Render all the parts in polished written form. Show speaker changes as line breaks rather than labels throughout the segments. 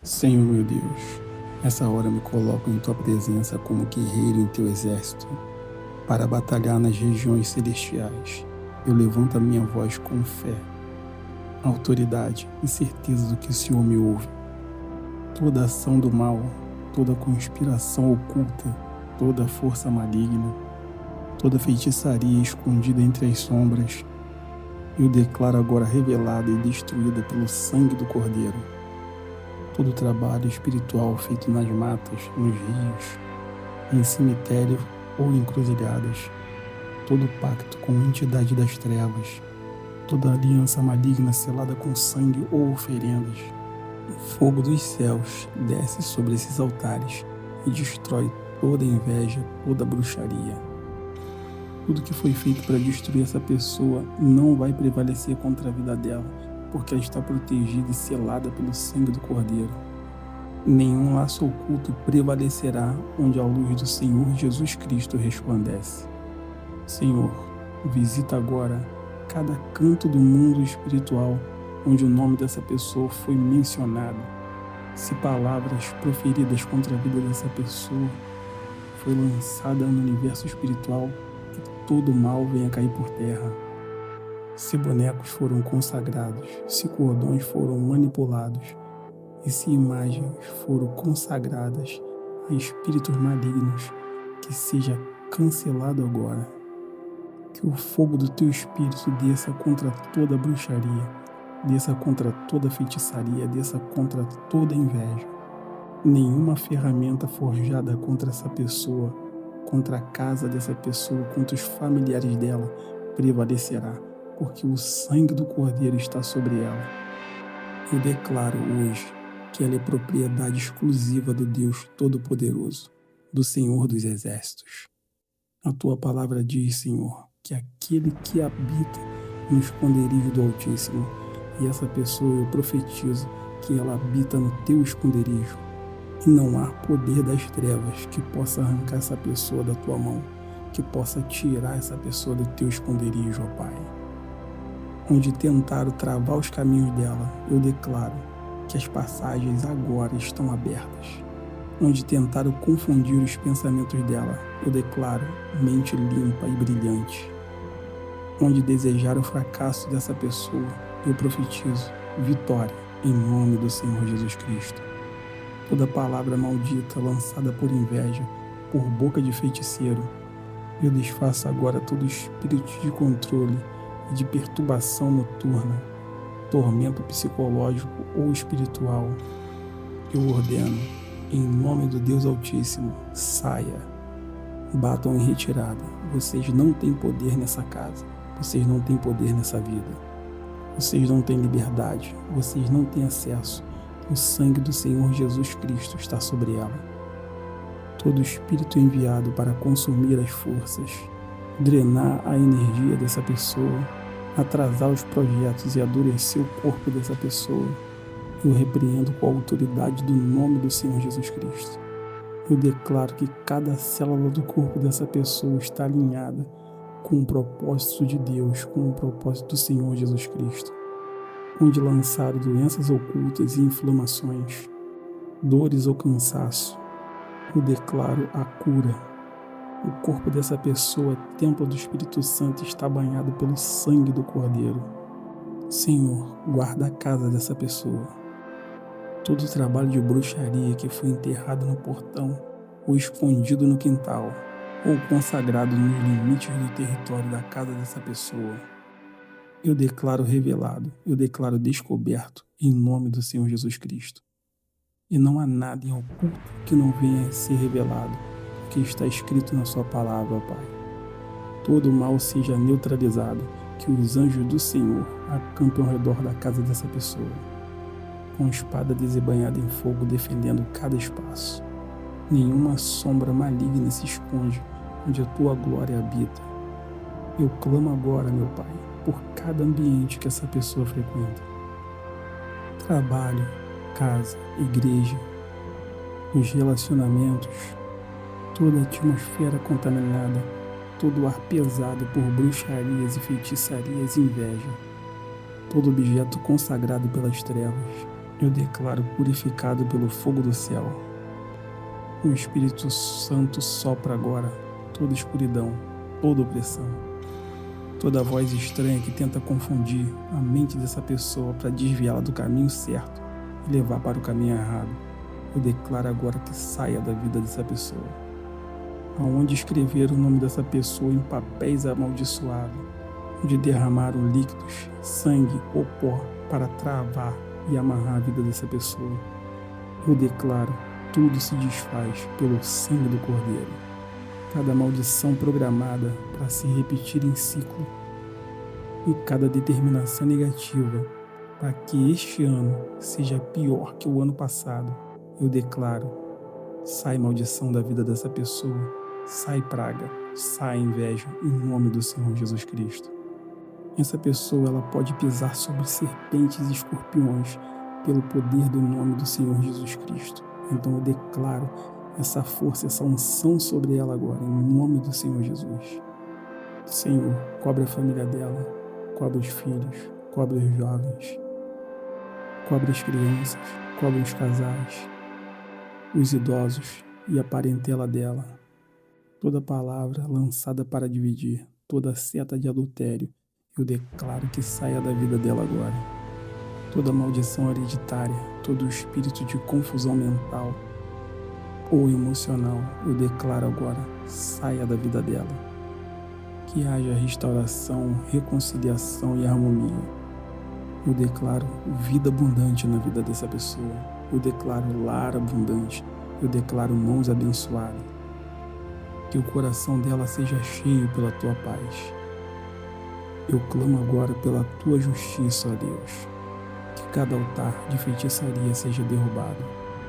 Senhor meu Deus, nessa hora me coloco em Tua presença como guerreiro em Teu exército, para batalhar nas regiões celestiais. Eu levanto a minha voz com fé, autoridade e certeza do que o Senhor me ouve. Toda ação do mal, toda conspiração oculta, toda força maligna, toda feitiçaria escondida entre as sombras, eu declaro agora revelada e destruída pelo sangue do Cordeiro. Todo trabalho espiritual feito nas matas, nos rios, em cemitério ou encruzilhadas, todo pacto com a entidade das trevas, toda aliança maligna selada com sangue ou oferendas, o fogo dos céus desce sobre esses altares e destrói toda inveja, toda bruxaria. Tudo que foi feito para destruir essa pessoa não vai prevalecer contra a vida dela, porque ela está protegida e selada pelo sangue do Cordeiro. Nenhum laço oculto prevalecerá onde a luz do Senhor Jesus Cristo resplandece. Senhor, visita agora cada canto do mundo espiritual onde o nome dessa pessoa foi mencionado. Se palavras proferidas contra a vida dessa pessoa foi lançada no universo espiritual, que todo mal venha cair por terra. Se bonecos foram consagrados, se cordões foram manipulados, e se imagens foram consagradas a espíritos malignos, que seja cancelado agora. Que o fogo do teu espírito desça contra toda bruxaria, desça contra toda feitiçaria, desça contra toda inveja. Nenhuma ferramenta forjada contra essa pessoa, contra a casa dessa pessoa, contra os familiares dela, prevalecerá, porque o sangue do Cordeiro está sobre ela. Eu declaro hoje que ela é propriedade exclusiva do Deus Todo-Poderoso, do Senhor dos Exércitos. A tua palavra diz, Senhor, que aquele que habita no esconderijo do Altíssimo, e essa pessoa eu profetizo que ela habita no teu esconderijo, e não há poder das trevas que possa arrancar essa pessoa da tua mão, que possa tirar essa pessoa do teu esconderijo, ó Pai. Onde tentaram travar os caminhos dela, eu declaro que as passagens agora estão abertas. Onde tentaram confundir os pensamentos dela, eu declaro mente limpa e brilhante. Onde desejaram o fracasso dessa pessoa, eu profetizo vitória em nome do Senhor Jesus Cristo. Toda palavra maldita lançada por inveja, por boca de feiticeiro, eu desfaço agora todo espírito de controle e de perturbação noturna, tormento psicológico ou espiritual. Eu ordeno, em nome do Deus Altíssimo, saia. Batam em retirada. Vocês não têm poder nessa casa. Vocês não têm poder nessa vida. Vocês não têm liberdade. Vocês não têm acesso. O sangue do Senhor Jesus Cristo está sobre ela. Todo espírito enviado para consumir as forças, drenar a energia dessa pessoa, atrasar os projetos e adoecer o corpo dessa pessoa, eu repreendo com a autoridade do nome do Senhor Jesus Cristo. Eu declaro que cada célula do corpo dessa pessoa está alinhada com o propósito de Deus, com o propósito do Senhor Jesus Cristo. Onde lançaram doenças ocultas e inflamações, dores ou cansaço, eu declaro a cura. O corpo dessa pessoa, templo do Espírito Santo, está banhado pelo sangue do Cordeiro. Senhor, guarda a casa dessa pessoa. Todo o trabalho de bruxaria que foi enterrado no portão, ou escondido no quintal, ou consagrado nos limites do território da casa dessa pessoa, eu declaro revelado, eu declaro descoberto, em nome do Senhor Jesus Cristo. E não há nada em oculto que não venha a ser revelado, porque está escrito na sua palavra, Pai. Todo mal seja neutralizado, que os anjos do Senhor acampem ao redor da casa dessa pessoa, com espada desembainhada em fogo, defendendo cada espaço. Nenhuma sombra maligna se esconde onde a tua glória habita. Eu clamo agora, meu Pai, por cada ambiente que essa pessoa frequenta. Trabalho, casa, igreja, os relacionamentos, toda a atmosfera contaminada, todo o ar pesado por bruxarias e feitiçarias e inveja, todo objeto consagrado pelas trevas, Eu declaro purificado pelo fogo do céu. O Espírito Santo sopra agora toda escuridão, toda opressão, toda voz estranha que tenta confundir a mente dessa pessoa para desviá-la do caminho certo e levar para o caminho errado. Eu declaro agora que saia da vida dessa pessoa. Aonde escrever o nome dessa pessoa em papéis amaldiçoados, onde derramaram líquidos, sangue ou pó para travar e amarrar a vida dessa pessoa. Eu declaro, tudo se desfaz pelo sangue do Cordeiro. Cada maldição programada para se repetir em ciclo e cada determinação negativa para que este ano seja pior que o ano passado, eu declaro, sai maldição da vida dessa pessoa, sai praga, sai inveja, em nome do Senhor Jesus Cristo. Essa pessoa ela pode pisar sobre serpentes e escorpiões pelo poder do nome do Senhor Jesus Cristo. Então eu declaro essa força, essa unção sobre ela agora, em nome do Senhor Jesus. Senhor, cobre a família dela, cobre os filhos, cobre os jovens, cobre as crianças, cobre os casais, os idosos e a parentela dela. Toda palavra lançada para dividir, toda seta de adultério, eu declaro que saia da vida dela agora. Toda maldição hereditária, todo espírito de confusão mental ou emocional, eu declaro agora, saia da vida dela. Que haja restauração, reconciliação e harmonia. Eu declaro vida abundante na vida dessa pessoa. Eu declaro lar abundante. Eu declaro mãos abençoadas. Que o coração dela seja cheio pela tua paz. Eu clamo agora pela tua justiça, ó Deus. Que cada altar de feitiçaria seja derrubado.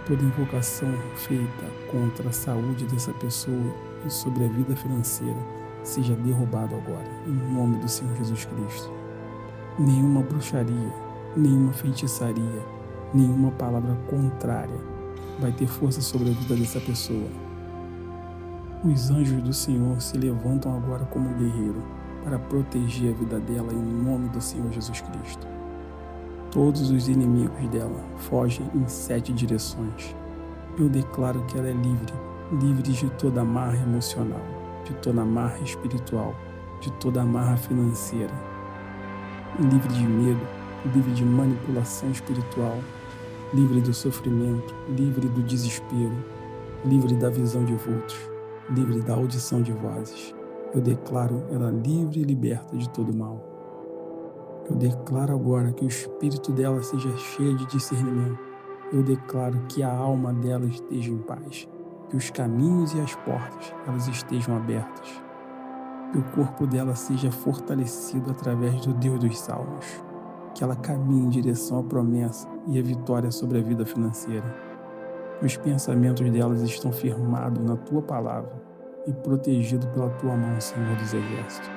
Toda invocação feita contra a saúde dessa pessoa e sobre a vida financeira seja derrubado agora, em nome do Senhor Jesus Cristo. Nenhuma bruxaria, nenhuma feitiçaria, nenhuma palavra contrária vai ter força sobre a vida dessa pessoa. Os anjos do Senhor se levantam agora como guerreiro para proteger a vida dela em nome do Senhor Jesus Cristo. Todos os inimigos dela fogem em 7 direções. Eu declaro que ela é livre, livre de toda amarra emocional, de toda amarra espiritual, de toda amarra financeira, livre de medo, livre de manipulação espiritual, livre do sofrimento, livre do desespero, livre da visão de vultos, livre da audição de vozes. Eu declaro ela livre e liberta de todo mal. Eu declaro agora que o espírito dela seja cheio de discernimento. Eu declaro que a alma dela esteja em paz, que os caminhos e as portas elas estejam abertas, que o corpo dela seja fortalecido através do Deus dos Salmos, que ela caminhe em direção à promessa e à vitória sobre a vida financeira. Os pensamentos delas estão firmados na tua palavra e protegidos pela tua mão, Senhor dos Exércitos.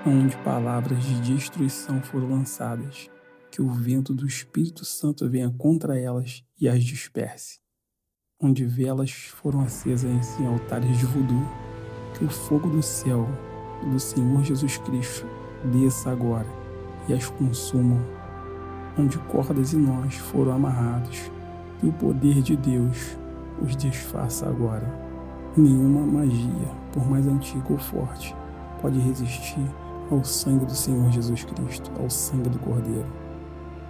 Onde palavras de destruição foram lançadas, que o vento do Espírito Santo venha contra elas e as disperse. Onde velas foram acesas em altares de voodoo, que o fogo do céu do Senhor Jesus Cristo desça agora e as consumam. Onde cordas e nós foram amarrados, que o poder de Deus os desfaça agora. Nenhuma magia, por mais antiga ou forte, pode resistir ao sangue do Senhor Jesus Cristo, ao sangue do Cordeiro.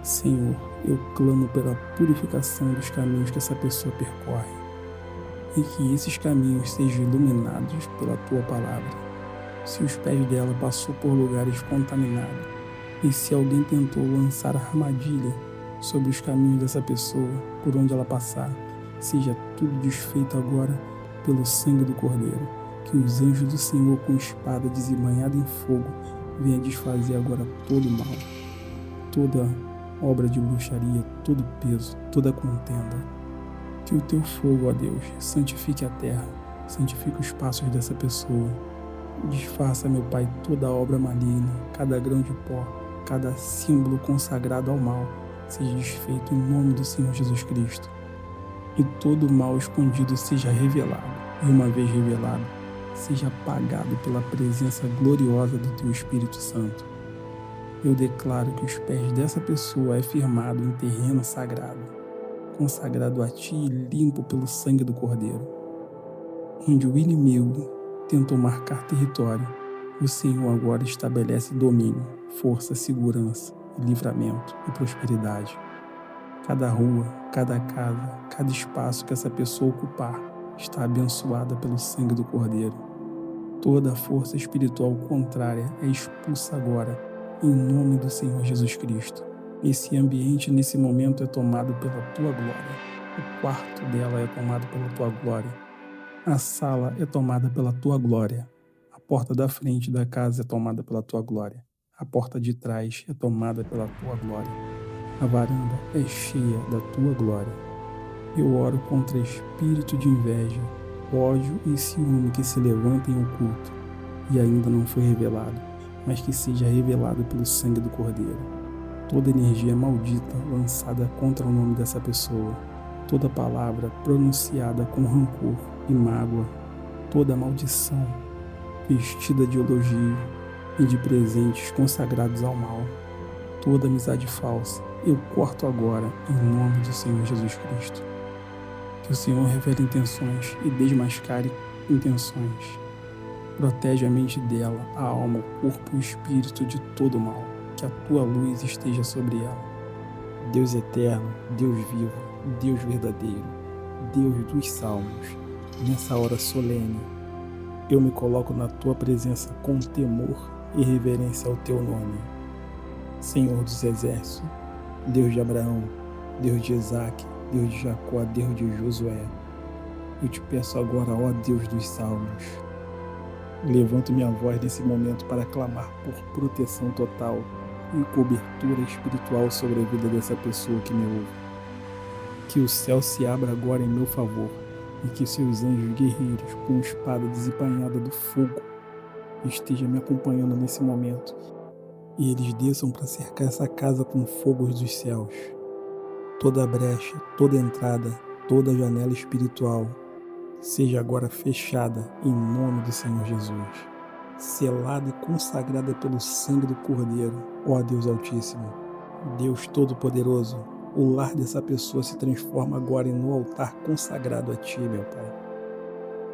Senhor, eu clamo pela purificação dos caminhos que essa pessoa percorre e que esses caminhos sejam iluminados pela tua palavra. Se os pés dela passou por lugares contaminados e se alguém tentou lançar armadilha sobre os caminhos dessa pessoa, por onde ela passar, seja tudo desfeito agora pelo sangue do Cordeiro. Que os anjos do Senhor com espada desembanhada em fogo venham desfazer agora todo o mal, toda obra de bruxaria, todo peso, toda contenda. Que o teu fogo, ó Deus, santifique a terra, santifique os passos dessa pessoa. Desfaça, meu Pai, toda obra maligna, cada grão de pó, cada símbolo consagrado ao mal, seja desfeito em nome do Senhor Jesus Cristo. E todo o mal escondido seja revelado, e uma vez revelado, seja apagado pela presença gloriosa do Teu Espírito Santo. Eu declaro que os pés dessa pessoa é firmado em terreno sagrado, consagrado a Ti e limpo pelo sangue do Cordeiro. Onde o inimigo tentou marcar território, o Senhor agora estabelece domínio, força, segurança, livramento e prosperidade. Cada rua, cada casa, cada espaço que essa pessoa ocupar está abençoada pelo sangue do Cordeiro. Toda força espiritual contrária é expulsa agora, em nome do Senhor Jesus Cristo. Esse ambiente, nesse momento, é tomado pela Tua glória. O quarto dela é tomado pela Tua glória. A sala é tomada pela Tua glória. A porta da frente da casa é tomada pela Tua glória. A porta de trás é tomada pela Tua glória. A varanda é cheia da Tua glória. Eu oro contra espírito de inveja, ódio e ciúme que se levantem em oculto e ainda não foi revelado, mas que seja revelado pelo sangue do Cordeiro. Toda energia maldita lançada contra o nome dessa pessoa, toda palavra pronunciada com rancor e mágoa, toda maldição vestida de elogio e de presentes consagrados ao mal, toda amizade falsa, eu corto agora em nome do Senhor Jesus Cristo. Que o Senhor revele intenções e desmascare intenções. Protege a mente dela, a alma, o corpo e o espírito de todo o mal. Que a Tua luz esteja sobre ela. Deus eterno, Deus vivo, Deus verdadeiro, Deus dos salmos, nessa hora solene, eu me coloco na Tua presença com temor e reverência ao Teu nome. Senhor dos exércitos, Deus de Abraão, Deus de Isaque, Deus de Jacó, Deus de Josué, eu te peço agora, ó Deus dos salmos, levanto minha voz nesse momento para clamar por proteção total e cobertura espiritual sobre a vida dessa pessoa que me ouve. Que o céu se abra agora em meu favor e que seus anjos guerreiros com espada desembainhada do fogo estejam me acompanhando nesse momento e eles desçam para cercar essa casa com fogos dos céus. Toda brecha, toda entrada, toda janela espiritual seja agora fechada em nome do Senhor Jesus, selada e consagrada pelo sangue do Cordeiro, ó Deus Altíssimo. Deus Todo-Poderoso, o lar dessa pessoa se transforma agora em um altar consagrado a Ti, meu Pai.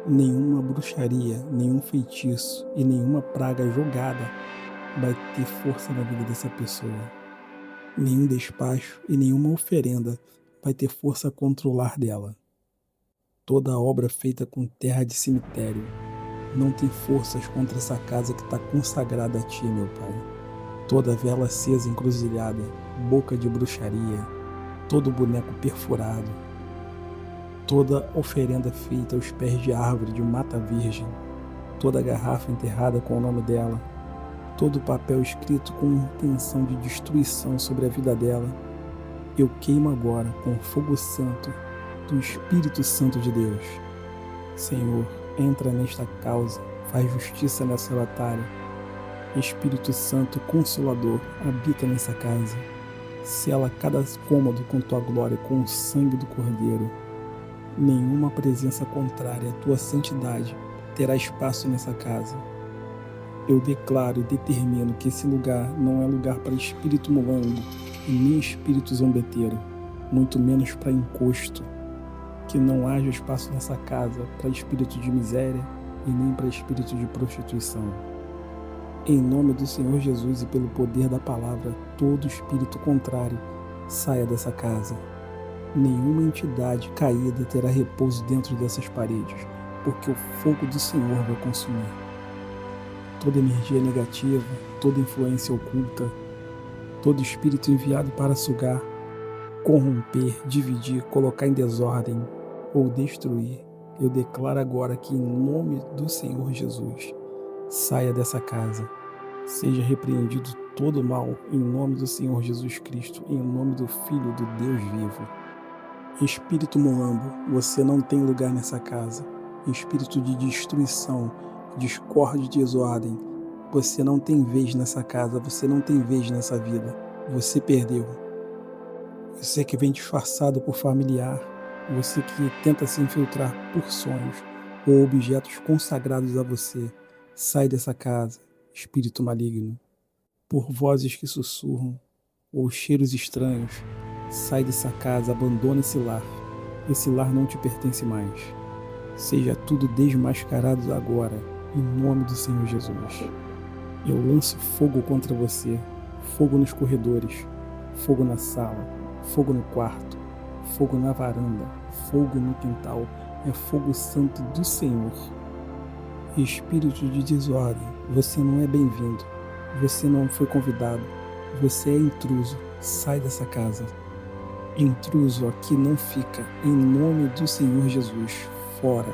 Nenhuma bruxaria, nenhum feitiço e nenhuma praga jogada vai ter força na vida dessa pessoa. Nenhum despacho e nenhuma oferenda vai ter força contra o lar dela. Toda obra feita com terra de cemitério não tem forças contra essa casa que está consagrada a Ti, meu Pai. Toda vela acesa encruzilhada, boca de bruxaria, todo boneco perfurado, toda oferenda feita aos pés de árvore de mata virgem, toda garrafa enterrada com o nome dela, todo papel escrito com intenção de destruição sobre a vida dela, eu queimo agora com o fogo santo do Espírito Santo de Deus. Senhor, entra nesta causa, faz justiça nessa batalha. Espírito Santo Consolador, habita nessa casa. Sela cada cômodo com Tua glória, com o sangue do Cordeiro. Nenhuma presença contrária à Tua santidade terá espaço nessa casa. Eu declaro e determino que esse lugar não é lugar para espírito molango e nem espírito zombeteiro, muito menos para encosto. Que não haja espaço nessa casa para espírito de miséria e nem para espírito de prostituição. Em nome do Senhor Jesus e pelo poder da palavra, todo espírito contrário saia dessa casa. Nenhuma entidade caída terá repouso dentro dessas paredes, porque o fogo do Senhor vai consumir. Toda energia negativa, toda influência oculta, todo espírito enviado para sugar, corromper, dividir, colocar em desordem ou destruir, eu declaro agora que em nome do Senhor Jesus, saia dessa casa, seja repreendido todo o mal em nome do Senhor Jesus Cristo, em nome do Filho do Deus vivo. Espírito molambo, você não tem lugar nessa casa. Espírito de destruição, discórdia e desordem, você não tem vez nessa casa, você não tem vez nessa vida, você perdeu. Você que vem disfarçado por familiar, você que tenta se infiltrar por sonhos ou objetos consagrados a você, sai dessa casa, espírito maligno. por vozes que sussurram ou cheiros estranhos. Sai dessa casa, abandona esse lar. Esse lar não te pertence mais. Seja tudo desmascarado agora, em nome do Senhor Jesus. Eu lanço fogo contra você, fogo nos corredores, fogo na sala, fogo no quarto, fogo na varanda, fogo no quintal. É fogo santo do Senhor. Espírito de desordem, você não é bem-vindo. Você não foi convidado. Você é intruso. Sai dessa casa. Intruso aqui não fica. Em nome do Senhor Jesus. Fora.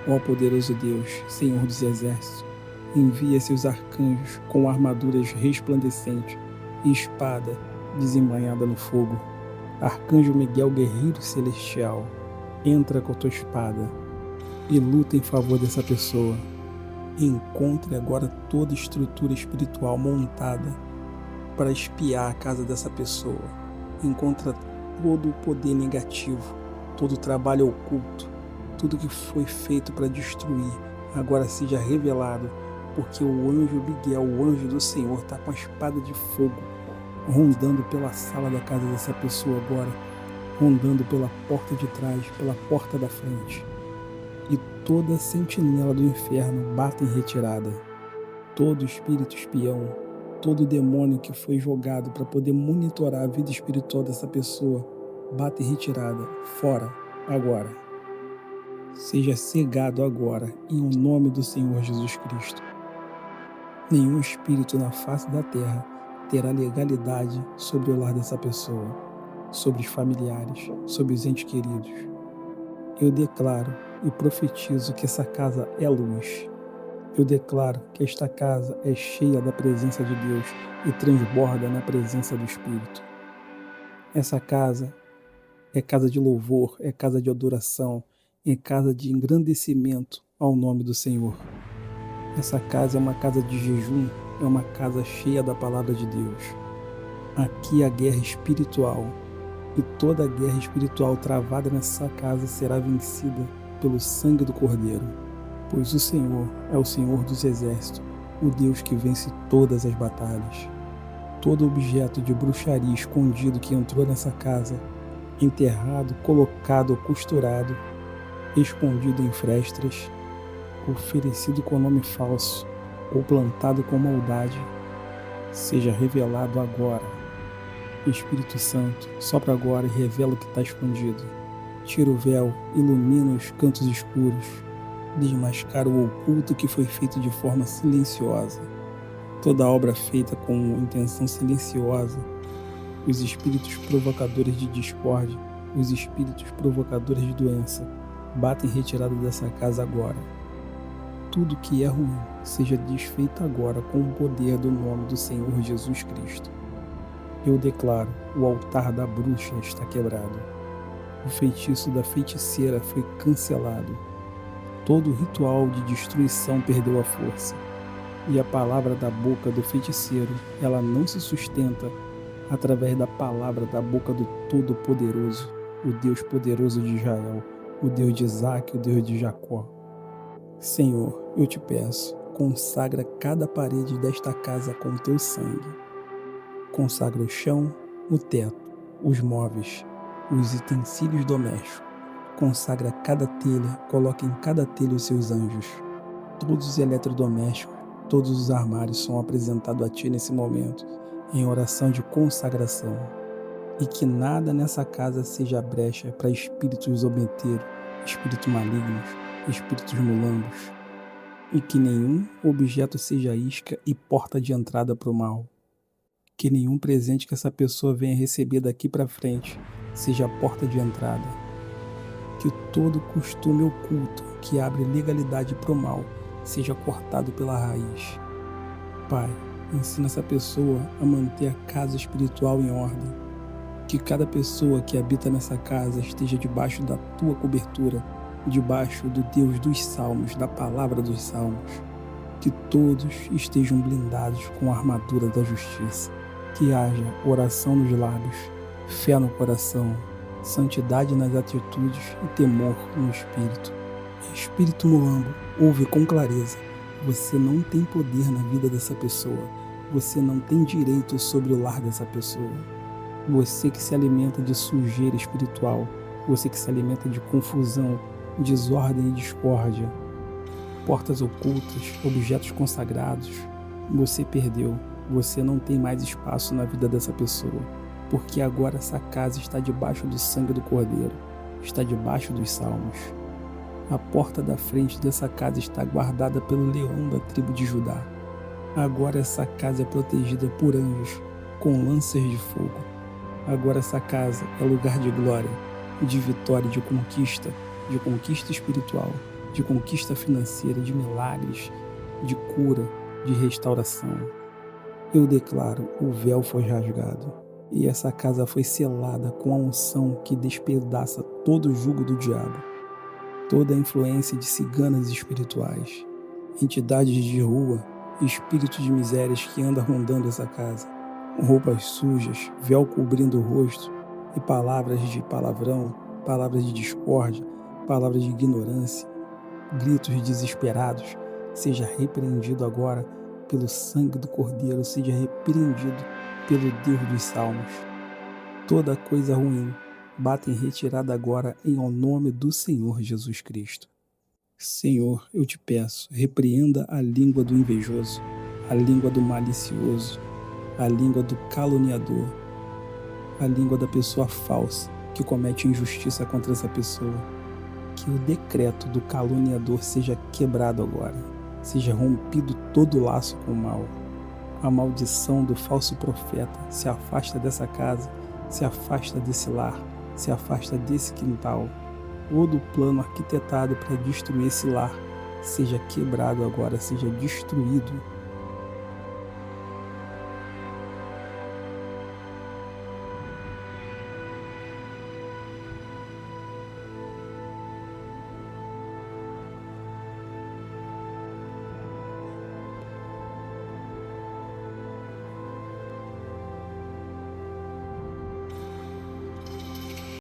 Ó poderoso Deus, Senhor dos exércitos, envia seus arcanjos com armaduras resplandecentes e espada desembainhada no fogo. Arcanjo Miguel, guerreiro celestial, entra com a tua espada e luta em favor dessa pessoa. Encontre agora toda estrutura espiritual montada para espiar a casa dessa pessoa. Encontra todo o poder negativo, todo o trabalho oculto, tudo que foi feito para destruir, agora seja revelado, porque o anjo Miguel, o anjo do Senhor, está com a espada de fogo, rondando pela sala da casa dessa pessoa agora, rondando pela porta de trás, pela porta da frente. E toda sentinela do inferno bate em retirada. Todo espírito espião, todo demônio que foi jogado para poder monitorar a vida espiritual dessa pessoa, bate em retirada, fora, agora. Seja cegado agora, em o nome do Senhor Jesus Cristo. Nenhum espírito na face da terra terá legalidade sobre o lar dessa pessoa, sobre os familiares, sobre os entes queridos. Eu declaro e profetizo que essa casa é luz. Eu declaro que esta casa é cheia da presença de Deus e transborda na presença do Espírito. Essa casa é casa de louvor, é casa de adoração, é casa de engrandecimento ao nome do Senhor. Essa casa é uma casa de jejum, é uma casa cheia da palavra de Deus. Aqui a guerra espiritual, e toda a guerra espiritual travada nessa casa será vencida pelo sangue do Cordeiro. Pois o Senhor é o Senhor dos exércitos, o Deus que vence todas as batalhas. Todo objeto de bruxaria escondido que entrou nessa casa, enterrado, colocado ou costurado, escondido em frestas, oferecido com nome falso ou plantado com maldade, seja revelado agora. Espírito Santo, sopra agora e revela o que está escondido. Tira o véu, ilumina os cantos escuros, desmascara o oculto que foi feito de forma silenciosa. Toda obra feita com intenção silenciosa, os espíritos provocadores de discórdia, os espíritos provocadores de doença, batem retirada dessa casa agora. Tudo que é ruim seja desfeito agora com o poder do nome do Senhor Jesus Cristo. Eu declaro, o altar da bruxa está quebrado. O feitiço da feiticeira foi cancelado. Todo ritual de destruição perdeu a força. E a palavra da boca do feiticeiro, ela não se sustenta através da palavra da boca do Todo-Poderoso, o Deus poderoso de Israel, o Deus de Isaac, o Deus de Jacó. Senhor, eu te peço, consagra cada parede desta casa com teu sangue. Consagra o chão, o teto, os móveis, os utensílios domésticos. Consagra cada telha, coloca em cada telha os seus anjos. Todos os eletrodomésticos, todos os armários são apresentados a ti nesse momento, em oração de consagração. E que nada nessa casa seja brecha para espíritos zombeteiros, espíritos malignos, espíritos mulambos. E que nenhum objeto seja isca e porta de entrada para o mal. Que nenhum presente que essa pessoa venha receber daqui para frente seja a porta de entrada. Que todo costume oculto que abre legalidade para o mal seja cortado pela raiz. Pai, ensina essa pessoa a manter a casa espiritual em ordem. Que cada pessoa que habita nessa casa esteja debaixo da tua cobertura, debaixo do Deus dos Salmos, da palavra dos Salmos. Que todos estejam blindados com a armadura da justiça. Que haja oração nos lábios, fé no coração, santidade nas atitudes e temor no espírito. Espírito mulambo, ouve com clareza. Você não tem poder na vida dessa pessoa. Você não tem direito sobre o lar dessa pessoa. Você que se alimenta de sujeira espiritual, você que se alimenta de confusão, desordem e discórdia, portas ocultas, objetos consagrados, você perdeu. Você não tem mais espaço na vida dessa pessoa, porque agora essa casa está debaixo do sangue do Cordeiro, está debaixo dos salmos. A porta da frente dessa casa está guardada pelo leão da tribo de Judá. Agora essa casa é protegida por anjos, com lanças de fogo. Agora essa casa é lugar de glória, de vitória, de conquista espiritual, de conquista financeira, de milagres, de cura, de restauração. Eu declaro, o véu foi rasgado e essa casa foi selada com a unção que despedaça todo o jugo do diabo, toda a influência de ciganas espirituais, entidades de rua, espíritos de misérias que andam rondando essa casa, roupas sujas, véu cobrindo o rosto e palavras de palavrão, palavras de discórdia, palavras de ignorância, gritos desesperados, seja repreendido agora pelo sangue do Cordeiro, seja repreendido pelo Deus dos salmos. Toda coisa ruim bate em retirada agora em ao nome do Senhor Jesus Cristo. Senhor, eu te peço, repreenda a língua do invejoso, a língua do malicioso, a língua do caluniador, a língua da pessoa falsa que comete injustiça contra essa pessoa. Que o decreto do caluniador seja quebrado agora, seja rompido todo laço com o mal. A maldição do falso profeta se afasta dessa casa, se afasta desse lar, se afasta desse quintal. Todo o plano arquitetado para destruir esse lar seja quebrado agora, seja destruído.